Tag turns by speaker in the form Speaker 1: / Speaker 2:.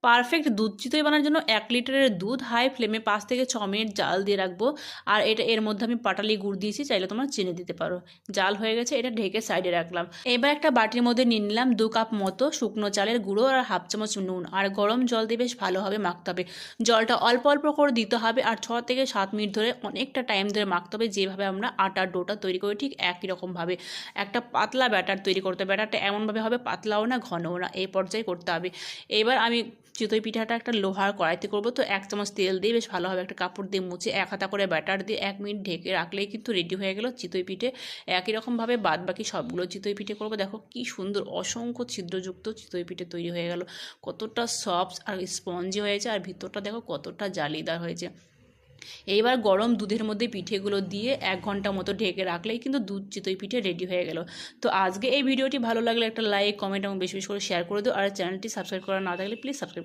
Speaker 1: Perfect দুধ চিতই বানানোর জন্য 1 লিটারের দুধ হাই ফ্লেমে 5 থেকে 6 মিনিট জাল দিয়ে রাখবো। আর এর মধ্যে আমি পাটালি গুড় দিয়েছি, চাইলে তোমরা চিনি দিতে পারো। জাল হয়ে গেছে, এটা ঢেকে সাইডে রাখলাম। এবার একটা বাটির মধ্যে নিয়ে নিলাম 2 কাপ মতো শুকনো চালের গুঁড়ো আর হাফ চামচ নুন, আর গরম জল দিয়ে বেশ ভালোভাবে মাখতে হবে। জলটা অল্প অল্প করে দিতে হবে, আর 6 থেকে 7 মিনিট ধরে অনেকটা টাইম ধরে মাখতে হবে, যেভাবে আমরা আটার ডোটা তৈরি করি ঠিক একই রকমভাবে। একটা পাতলা ব্যাটার তৈরি করতে হবে। ব্যাটারটা এমনভাবে হবে পাতলাও না ঘনও না, এই পর্যায়ে করতে হবে। এবার আমি চিতই পিঠাটা একটা লোহার কড়াইতে করবো, তো 1 চামচ তেল দিয়ে বেশ ভালোভাবে একটা কাপড় দিয়ে মুছে 1 হাতা করে ব্যাটার দিয়ে 1 মিনিট ঢেকে রাখলেই কিন্তু রেডি হয়ে গেল চিতই পিঠে। একই রকমভাবে বাদ বাকি সবগুলো চিতই পিঠে করবো। দেখো কি সুন্দর অসংখ্য ছিদ্রযুক্ত চিতই পিঠে তৈরি হয়ে গেল, কতটা সফট আর স্পঞ্জি হয়েছে, আর ভিতরটা দেখো কতটা জালিদার হয়েছে। এইবার গরম দুধের মধ্যে পিঠেগুলো দিয়ে 1 ঘন্টা মতো ঢেকে রাখলেই কিন্তু দুধ চিতই পিঠে রেডি হয়ে গেল। তো আজকে এই ভিডিওটি ভালো লাগলে একটা লাইক, কমেন্ট এবং বেশি বেশি করে শেয়ার করে দিও, আর চ্যানেলটি সাবস্ক্রাইব করা না থাকলে প্লিজ সাবস্ক্রাইব।